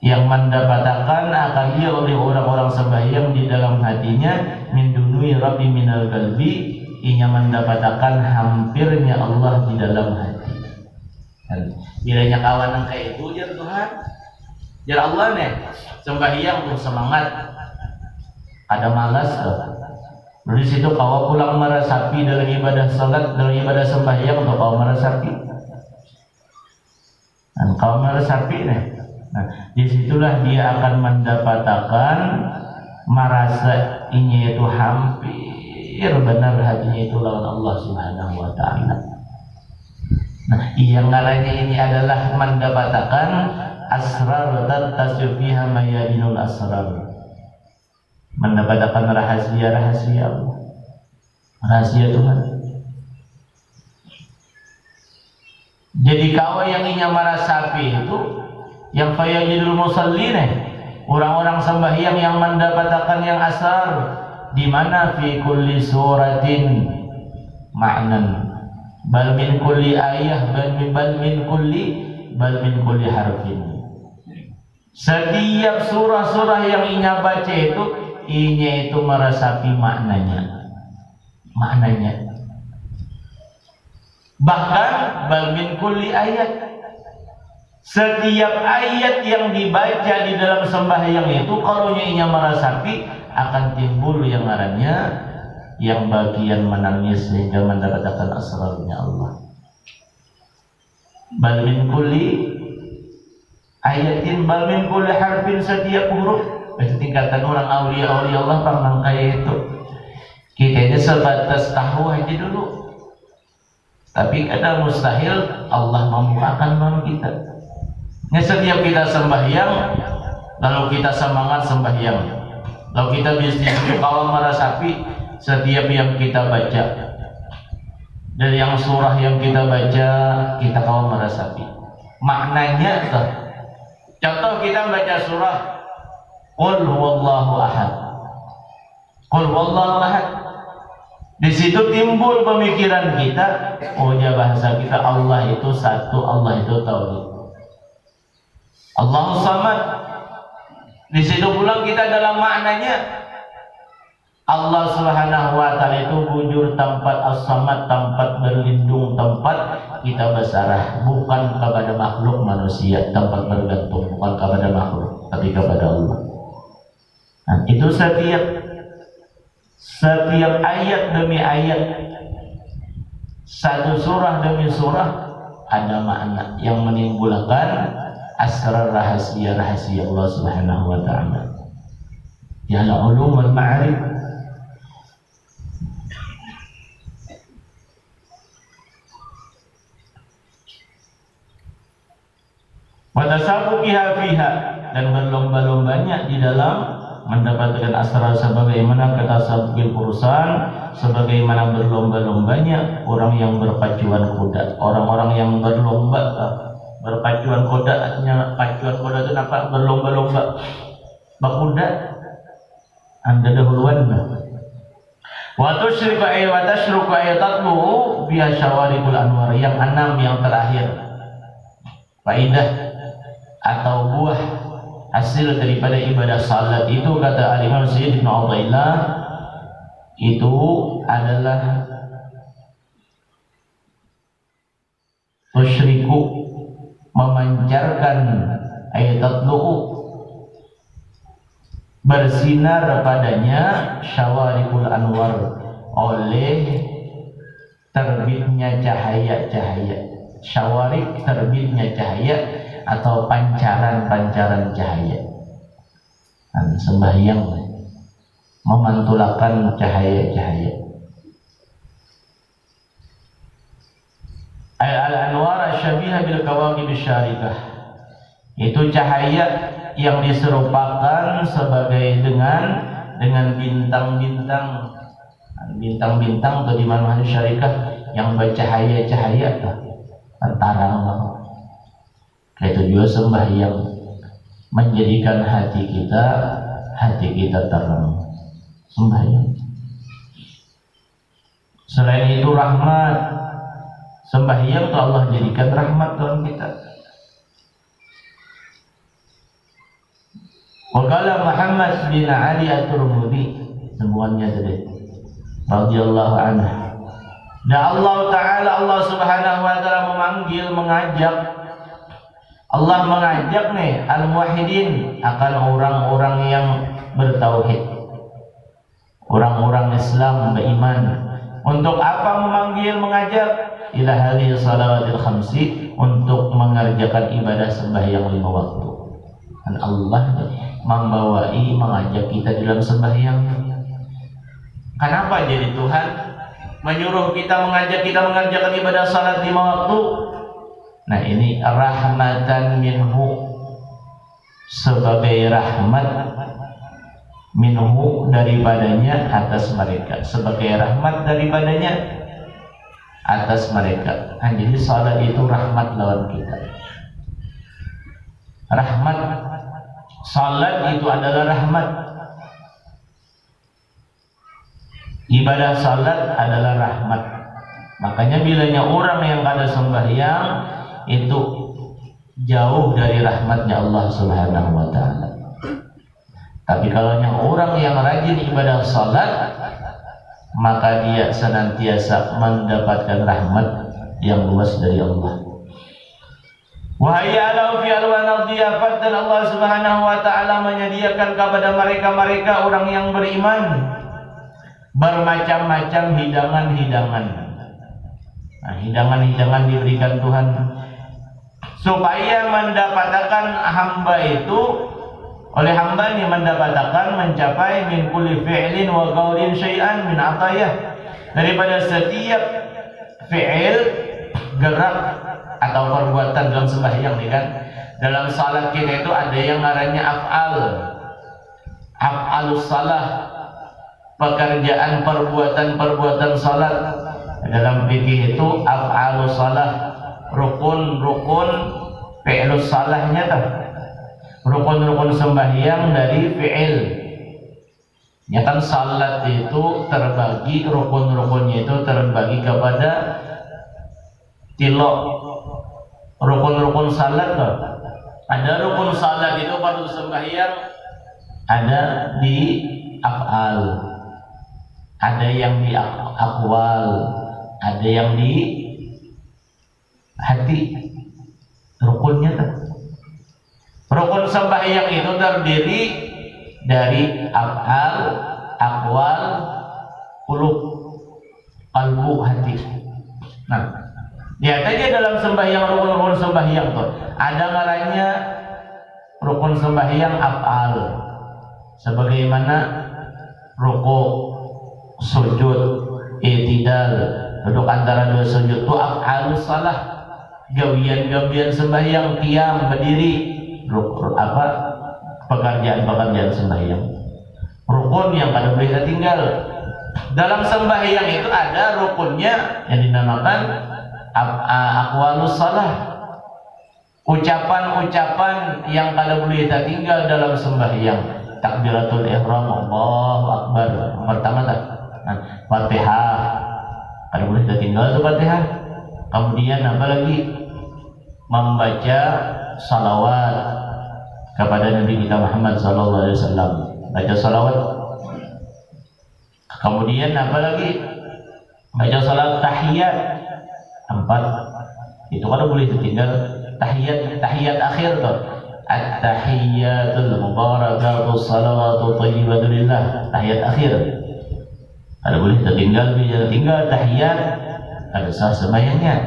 yang mendapatkan akan dia oleh orang-orang sembahyang di dalam hatinya min dunui rabbi minal qalbi, inya mendapatkan hampirnya Allah di dalam hati. Dan bilanya kawan yang kayak itu jar Tuhan, jar Allah nih sembahyang tuh semangat, ada malas tuh. Dari situ kau pulang merasapi dalam ibadah salat, dalam ibadah sembahyang tuh kau merasapi. Dan kau merasapi nih. Nah, disitulah dia akan mendapatkan merasa ini itu hampir benar hatinya itu lawan Allah Subhanahu wa taala. Nah, yang lainnya ini adalah mendapatkan asrar tatasfiha mayadinul asrar. Mendapatkan rahasia-rahasia Allah. Rahasia Tuhan. Jadi kau yang ingin merasapi itu yang fayajidul musallin, orang-orang sembahyang yang mendapatkan yang asar, di mana fi kulli suratin ma'nan, bal min kulli ayah, bal min kulli harfin. Setiap surah-surah yang inya baca itu inya itu merasapi maknanya. Bahkan bal min kulli ayat, setiap ayat yang dibaca di dalam sembahyang itu kalau inya merasapi akan timbul yang ngarannya yang bagian menangis sehingga mendapatkan asrarnya Allah. Bal min kulli ayatin, bal min kulli harfin, setiap huruf. Itu tingkatan orang aulia Allah pernah kayak itu. Kita ini sebatas tahu aja dulu. Tapi kadang mustahil Allah membukakan malu kita. Ya, setiap kita sembahyang, lalu kita semangat sembahyang, lalu kita bisnis kalau merasapi setiap yang kita baca, dari yang surah yang kita baca, kita kalau merasapi maknanya. Contoh kita baca surah Qul huwallahu ahad, Qul huwallahu ahad. Di situ timbul pemikiran kita, oh ya bahasa kita Allah itu satu, Allah itu tauhid. Allahu samad. Di situ pulang kita dalam maknanya Allah Subhanahu wa taala itu bujur, tempat as-samad, tempat berlindung, tempat kita bersarah, bukan kepada makhluk manusia, tempat bergantung bukan kepada makhluk tapi kepada Allah. Nah, itu setiap ayat demi ayat, satu surah demi surah ada makna yang menimbulkan asrar rahasia-rahasia Allah Subhanahu wa taala. Ya ulumul ma'arif. Wa tasabuqiha fiha, dan berlomba-lombanya di dalam mendapatkan asrar, sebagaimana kata sabukil furusan, sebagaimana berlomba-lombanya orang yang berpacuan kuda, orang-orang yang berlomba berpacuan kuda. Artinya pacuan kuda itu apa? Berlomba-lomba berkuda. Anda dahuluan. Wa tusyriku wa tashruku ayatatlu biha syawarikul anwar. Yang 6 yang terakhir, faidah atau buah hasil daripada ibadah salat itu, kata Al-Imam Sayyid Ibn Athaillah, itu adalah tusyriku, memancarkan ayatatlu, bersinar padanya syawarikul anwar, oleh terbitnya cahaya-cahaya. Syawarik terbitnya cahaya atau pancaran-pancaran cahaya. Sembahyang memantulakan cahaya-cahaya. Al-anwar asy-syabiha bil kawakib asy-syarikah. Itu cahaya yang diserupakan sebagai dengan bintang-bintang atau di mana syarikah yang bercahaya-cahaya terang banget. Itu juga sembahyang menjadikan hati kita terang. Sembahyang. Selain itu rahmat. Sembahyang itu Allah jadikan rahmat dalam kita. Waqala Muhammad bin Ali At-Tirmidzi semuanya tadi radhiyallahu anhu. Dan Allah Subhanahu wa taala mengajak nih al-muwahhidin akan orang-orang yang bertauhid. Orang-orang Islam beriman. Untuk apa mengajak? Ila hadhihi salawatil khamsi, untuk mengerjakan ibadah sembahyang 5 waktu. Dan Allah mengajak kita dalam sembahyang. Kenapa jadi Tuhan menyuruh kita mengerjakan ibadah salat 5 waktu? Nah, ini rahmatan minhu, sebagai rahmat minhu daripadanya atas mereka, sebagai rahmat daripadanya atas mereka. Nah, jadi salat itu rahmat lawan kita. Rahmat, salat itu adalah rahmat. Ibadah salat adalah rahmat. Makanya bilanya orang yang kada sembahyang itu jauh dari rahmatnya Allah Subhanahu wa taala. Tapi kalau orang yang rajin ibadah salat, maka dia senantiasa mendapatkan rahmat yang luas dari Allah. Wahayyalau fi alwan dhiyafat, dan Allah Subhanahu wa taala menyediakan kepada mereka orang yang beriman bermacam-macam hidangan-hidangan. Nah, hidangan-hidangan diberikan Tuhan supaya mendapatkan hamba itu, oleh hamba ini mendapatkan mencapai min kulli fi'lin wa qaulin syai'an min atayah, daripada setiap fi'il, gerak atau perbuatan dalam sembahyang nih kan. Dalam salat kita itu ada yang ngarannya af'alus salah, pekerjaan perbuatan salat. Dalam fikih itu af'alus salah, rukun fi'lus salahnya rukun sembahyang dari fi'il. Ya kan, salat itu terbagi, rukun-rukunnya itu terbagi kepada rukun salat loh. Ada rukun salat itu pada sembahyang, ada di af'al, ada yang di aqwal, ada yang di hati. Rukunnya rukun sembahyang itu terdiri dari af'al, aqwal, qulub, qalbu, hati. Nah, lihat aja dalam sembahyang, rukun-rukun sembahyang tuh ada ngarannya rukun sembahyang af'al, sebagaimana ruku, sujud, i'tidal, duduk antara dua sujud itu af'alus salah, gawian-gawian sembahyang, qiyam, berdiri, pekerjaan-pekerjaan sembahyang. Rukun yang kada boleh tinggal. Dalam sembahyang itu ada rukunnya yang dinamakan aqwalus salah, ucapan-ucapan yang kada boleh tinggal dalam sembahyang. Takbiratul ihram, Allahu akbar, pertama Fatihah, kada boleh tinggal itu Fatihah. Kemudian apa lagi? Membaca salawat kepada Nabi kita Muhammad sallallahu alaihi wasallam, baca salawat. Kemudian apa lagi? Baca salat tahiyat 4. Itu kan boleh ditinggal. Tahiyat akhir tuh. At-tahiyyatul mubarakatus salawatu thayyibatu lillah. Tahiyat akhir. Ada boleh tertinggal, bisa tinggal tahiyat, ada sah sembahyangnya.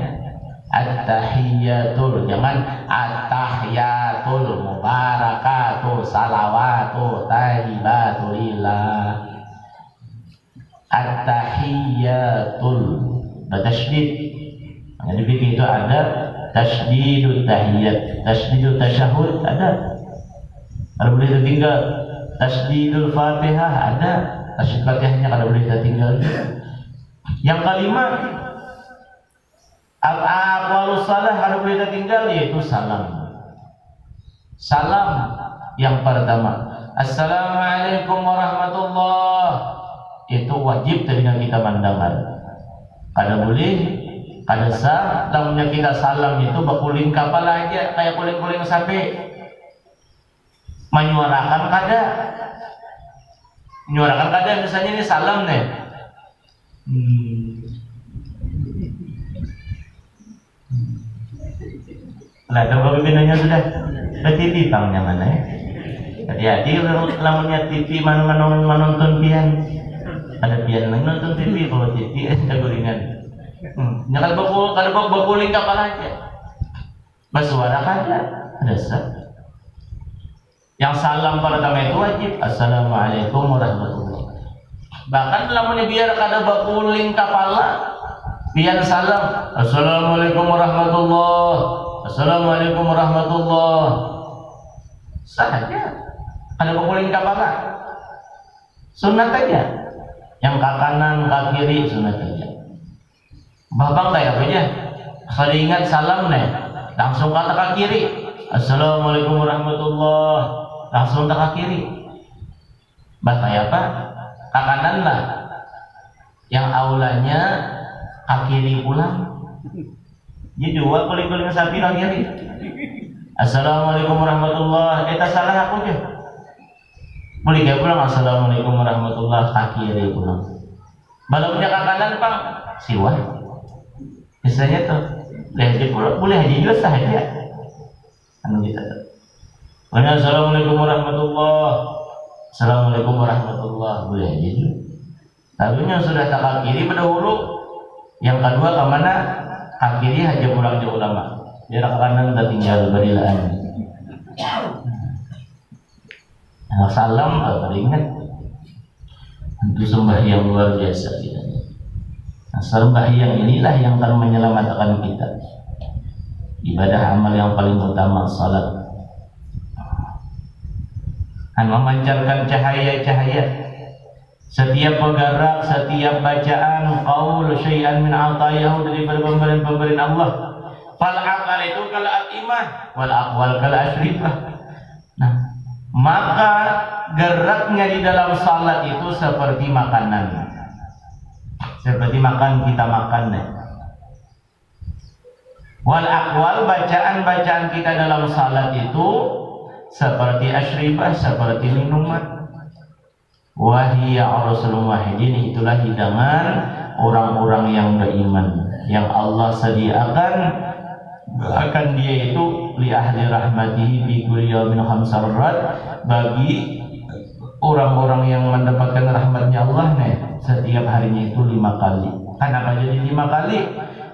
At-tahiyyatul, jangan at-tahiyyatul, mubarakatul, salawatu, tayyibatul lillah. At-tahiyyatul bertasydid. Jadi fikih itu ada tasydidut tahiyyat, tasydidut tasyahud ada. Kalau boleh tertinggal tasydidul Fatihah ada. Tasydid Fatihahnya kalau boleh tertinggal. Yang kelima al-aqwalus salah kalau boleh tertinggal yaitu salam. Salam yang pertama, Assalamualaikum warahmatullah. Itu wajib telinga kita mendengar. Kada boleh, kada sah, lamunnya kita salam itu bakuling kapal aja kayak kuling-kuling sapi. Menyuarakan kada. Menyuarakan kada misalnya ini salam nih. Nah, kalau pimpinannya sudah TV pangnya mana ya? Hati-hati lamunnya TV menonton pian. Ada pian nonton TV kalau TV ada gorengan. Jangan bakuling kapal aja. Bersuara kada, ada sah. Yang salam pertama itu wajib. Assalamualaikum warahmatullahi. Bahkan lamunnya biar kada bakuling kapala, biar salam. Assalamualaikum warahmatullahi. Assalamualaikum warahmatullahi. Saja. Ada bakuling kapala. Sunat aja. Yang ke kanan, ke kiri sunat aja. Babang kayak apa aja? Kalau ingat salam nih, langsung kata ke kiri. Assalamualaikum warahmatullahi. Langsung ke kiri. Bah kayak apa? Ke kanan lah. Yang aulanya ke kiri pulang. Jadi dua kuling-kuling sapi ke kiri. Assalamualaikum warahmatullahi. Kita salah aku aja. Boleh gak pulang Assalamualaikum warahmatullahi ke kiri pulang. Balapnya ke kanan pang siwa. Misalnya tuh boleh aja juga sah aja. Anu kita. Assalamualaikum warahmatullahi. Assalamualaikum warahmatullahi. Boleh aja juga. Tapi yang sudah tak ke kiri berdahulu. Yang kedua ke mana? Ke kiri aja pulang jauh ulama. Biar ke kanan udah tinggal berilaan. Salam kalau ingat itu sembahyang luar biasa kita. Sembahyang inilah yang akan menyelamatkan kita. Ibadah amal yang paling utama salat. Memancarkan cahaya-cahaya. Setiap bergerak, setiap bacaan, qaul syai'an min atayahu daripada pemberian Allah. Fal aqal itu kal atimah, wal aqwal kal asyrifah. Nah, maka geraknya di dalam salat itu seperti makanan. Seperti makan kita makan nih. Wal aqwal bacaan-bacaan kita dalam salat itu seperti asyrifah, seperti minuman. Wahiyya arsul wahidin, itulah hidangan orang-orang yang beriman yang Allah sediakan akan dia itu li ahli rahmatihi bi kulli yawmin khamsarrat, bagi orang-orang yang mendapatkan rahmatnya Allah nih setiap harinya itu 5 kali. Kenapa jadi 5 kali?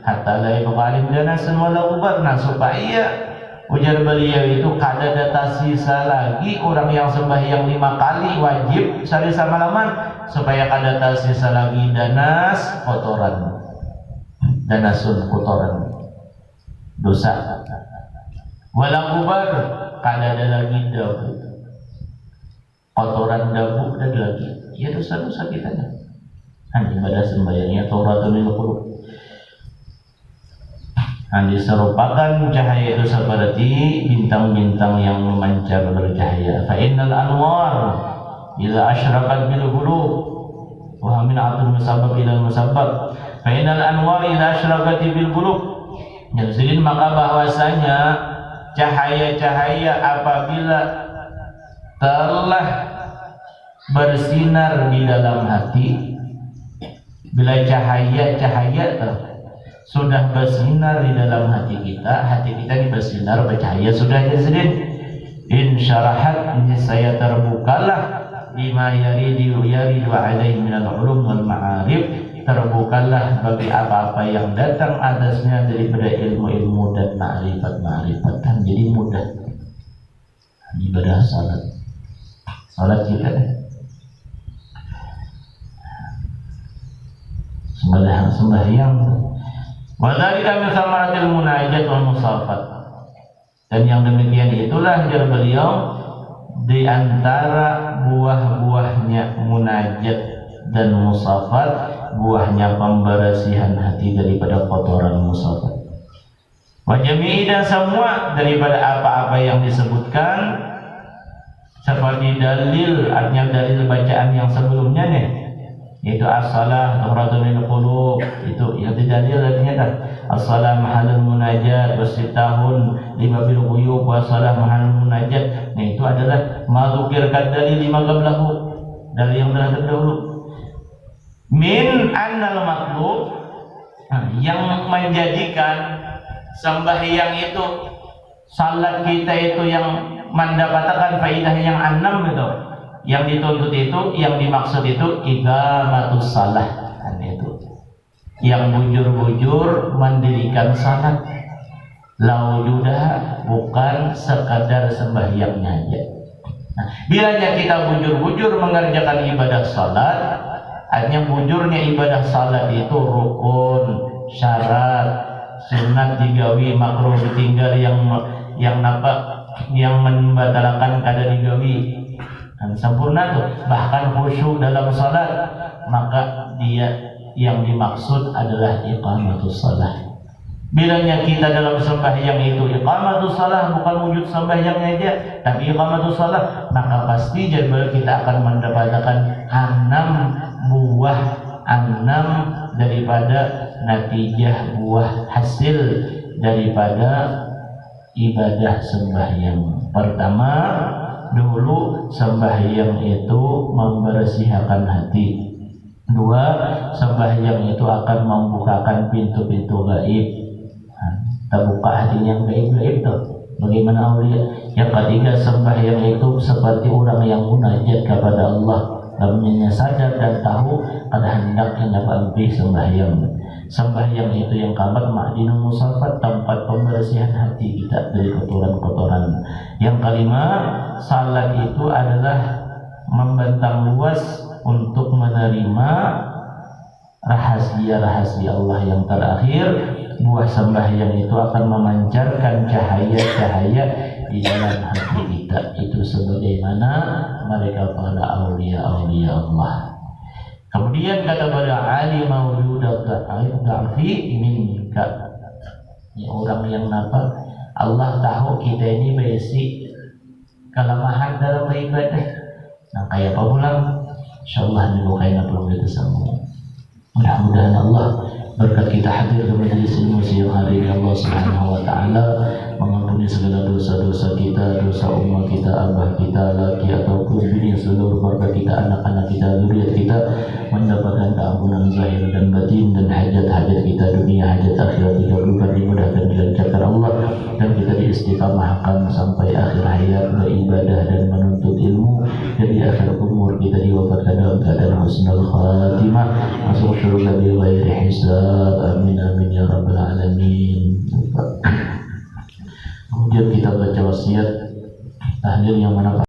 Hatta la yuqalim danasun wala ubarna, supaya ujar beliau itu kada ada sisa lagi orang yang sembahyang 5 kali wajib sehari semalaman, supaya kada ada sisa lagi danas kotoran, danasun kotoran dosa, wala ubar kada ada lagi debu kotoran debu dan lagi ya dosa-dosa kita nih. Ibadah sembahyangnya Tauratun lil qulub. Diserupakan cahaya itu seperti bintang-bintang yang memancar bercahaya. Fa innal anwar idza asyraqat bil qulub wa min atul musabbab ila musabbab. Fa innal anwar idza asyraqat bil qulub. Jadi maka bahwasanya cahaya-cahaya apabila telah bersinar di dalam hati, bila cahaya-cahaya sudah bersinar di dalam hati kita ini bersinar bercahaya sudah jadi insyarahat, ini saya terbukalah lima yaridu alaihi minal ulum wal ma'arif, terbukalah bagi apa-apa yang datang atasnya daripada ilmu-ilmu dan ma'rifat-ma'rifat. Kan jadi mudah ibadah salat kita sembahyang wa dzalika min thamaratil munajat wal musafat. Dan yang demikian itulah jar beliau di antara buah-buahnya munajat dan musafat, buahnya pembersihan hati daripada kotoran musafat. Wa jami'i, dan semua daripada apa-apa yang disebutkan seperti dalil, artinya dalil bacaan yang sebelumnya nih, yaitu as-salah tuhratun lil qulub, itu yang dalil artinya kan as-salah mahallul munajat wasitahun libabil ghuyub wa salah mahallul munajat. Nah itu adalah madzukirkan dalil lima qablahu, dalil yang telah terdahulu. Min annal matlub, yang menjadikan sembahyang itu, salat kita itu yang mendapatkan faidah yang 6 itu, yang dituntut itu, yang dimaksud itu iqamatus salah, kan itu yang bujur-bujur mendirikan salat, laujudah, bukan sekadar sembahyangnya aja. Nah, bilanya kita bujur-bujur mengerjakan ibadah salat, artinya bujurnya ibadah salat itu rukun, syarat, sunat digawi, makruh ditinggal, yang membatalkan kada digawi, dan sempurna tuh, bahkan khusyuk dalam salat, maka dia yang dimaksud adalah iqamatus salah. Bilanya kita dalam sembahyang itu iqamatus salah, bukan wujud sembahyangnya aja, tapi iqamatus salah, maka pasti jadi kita akan mendapatkan 6 buah, 6 daripada natijah, buah hasil daripada ibadah sembahyang. Pertama, dulu sembahyang itu membersihkan hati. 2, sembahyang itu akan membukakan pintu-pintu gaib. Terbuka hatinya yang gaib-gaib tuh. Bagaimana aulia? Yang ketiga, sembahyang itu seperti orang yang munajat kepada Allah. Namanya sadar dan tahu ada hendaknya dapat sembahyang. Sembahyang itu yang keempat, ma'dinul musafat, tempat pembersihan hati kita dari kotoran-kotoran. Yang kelima, salat itu adalah membentang luas untuk menerima rahasia-rahasia Allah yang terakhir. Buah sembahyang itu akan memancarkan cahaya-cahaya di dalam hati kita. Itu sebagaimana mereka para aulia-aulia Allah. Kemudian kata pada Ali mawjudat da'fi minka, orang yang napa Allah tahu kita ini basic kelemahan dalam beribadah. Nah kayak apa pulang? InsyaAllah dibukain apa kita semua. Mudah-mudahan Allah berkat kita hadir ke majelis ilmu siang hari ini, Allah Subhanahu wa taala mengampuni segala dosa-dosa kita, dosa umat kita, abah kita, laki ataupun bini, seluruh keluarga kita, anak-anak kita, zuriat kita, mendapatkan keampunan zahir dan batin, dan hajat-hajat kita dunia, hajat akhirat kita bukan dimudahkan dilancarkan Allah, dan kita diistiqamahkan sampai akhir hayat beribadah dan menuntut ilmu, dan di akhir umur kita diwafatkan dalam keadaan husnul khatimah, masuk surga bi ghairi hisab. Amin amin ya rabbal alamin. Kemudian kita baca wasiat tahlil yang mana